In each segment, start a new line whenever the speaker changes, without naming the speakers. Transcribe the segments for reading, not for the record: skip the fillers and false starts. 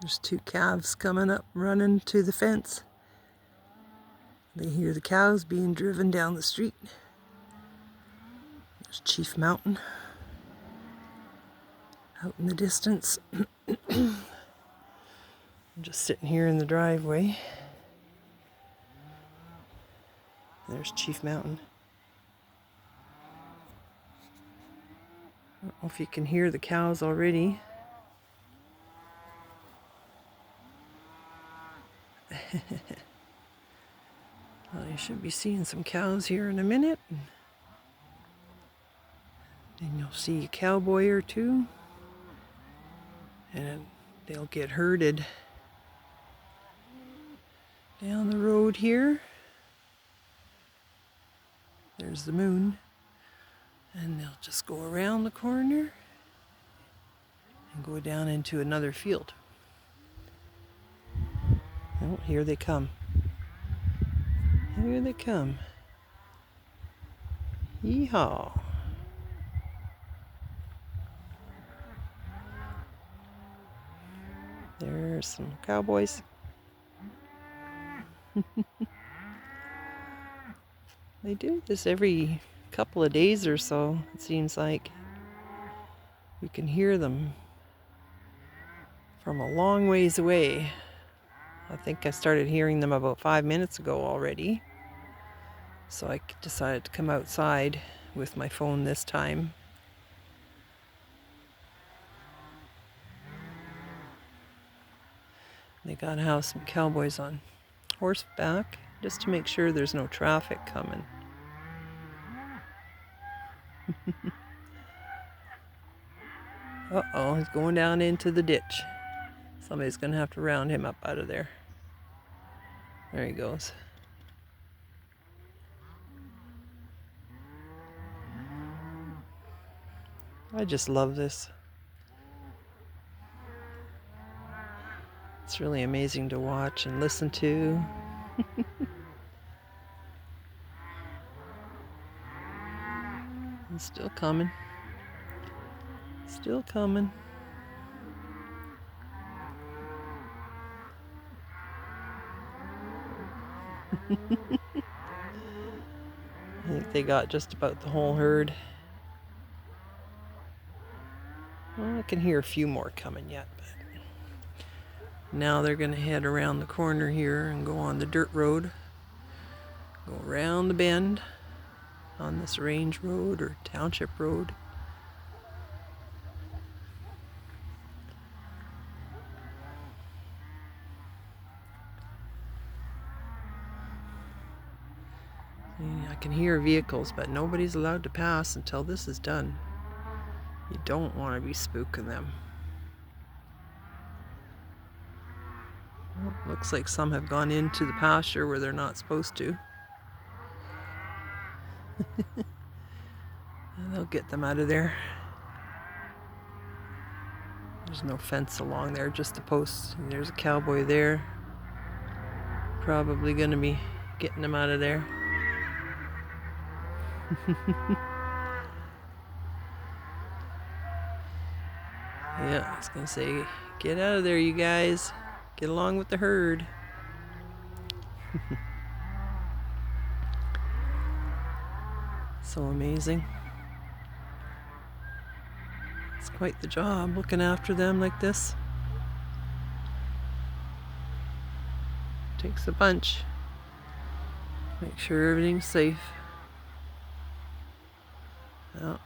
There's two calves coming up, running to the fence. They hear the cows being driven down the street. There's Chief Mountain out in the distance. I'm just sitting here in the driveway. There's Chief Mountain. I don't know if you can hear the cows already. Well, you should be seeing some cows here in a minute. Then you'll see a cowboy or two. And they'll get herded down the road here. There's the moon. And they'll just go around the corner and go down into another field. Oh, here they come. Here they come. Yeehaw. There's some cowboys. They do this every couple of days or so, it seems like. You can hear them from a long ways away. I think I started hearing them about 5 minutes ago already. So I decided to come outside with my phone this time. They gotta have some cowboys on horseback just to make sure there's no traffic coming. Uh-oh, he's going down into the ditch. Somebody's gonna have to round him up out of there. There he goes. I just love this. It's really amazing to watch and listen to. It's still coming. Still coming. I think they got just about the whole herd. Well, I can hear a few more coming yet, but now they're going to head around the corner here and go on the dirt road. Go around the bend on this range road or township road. I can hear vehicles, but nobody's allowed to pass until this is done. You don't want to be spooking them. Well, looks like some have gone into the pasture where they're not supposed to. And they'll get them out of there. There's no fence along there, just the posts. And there's a cowboy there. Probably gonna be getting them out of there. Yeah, I was gonna say, get out of there, you guys. Get along with the herd. So amazing. It's quite the job looking after them like this. Takes a bunch. Make sure everything's safe. Oh.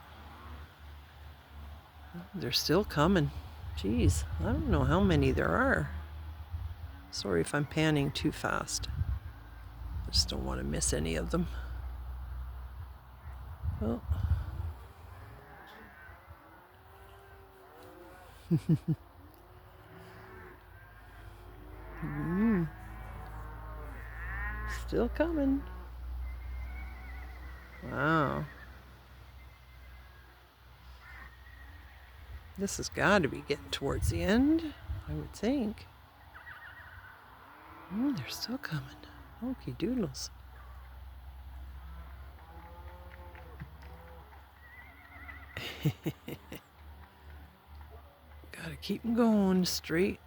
They're still coming. Jeez, I don't know how many there are. Sorry if I'm panning too fast. I just don't want to miss any of them. Oh. Still coming. Wow. This has got to be getting towards the end, I would think. Oh, they're still coming. Okie doodles. Keep them going straight.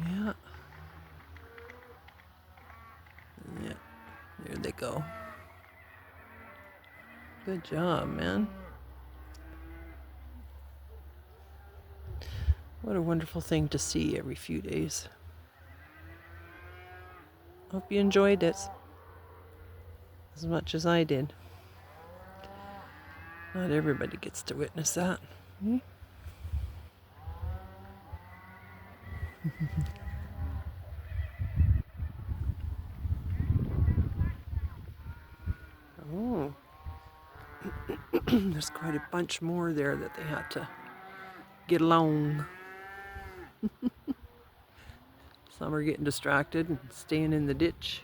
Yeah. Yeah. There they go. Good job, man. What a wonderful thing to see every few days. Hope you enjoyed it as much as I did. Not everybody gets to witness that. Oh, there's quite a bunch more there that they had to get alone. Some are getting distracted and staying in the ditch.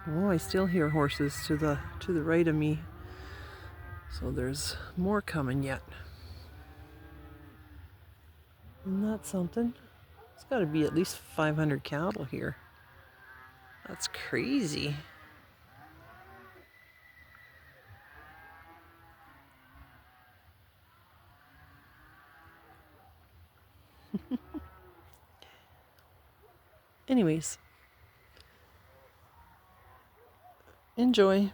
Oh, I still hear horses to the right of me. So there's more coming yet. Isn't that something? It's got to be at least 500 cattle here. That's crazy. Anyways, enjoy.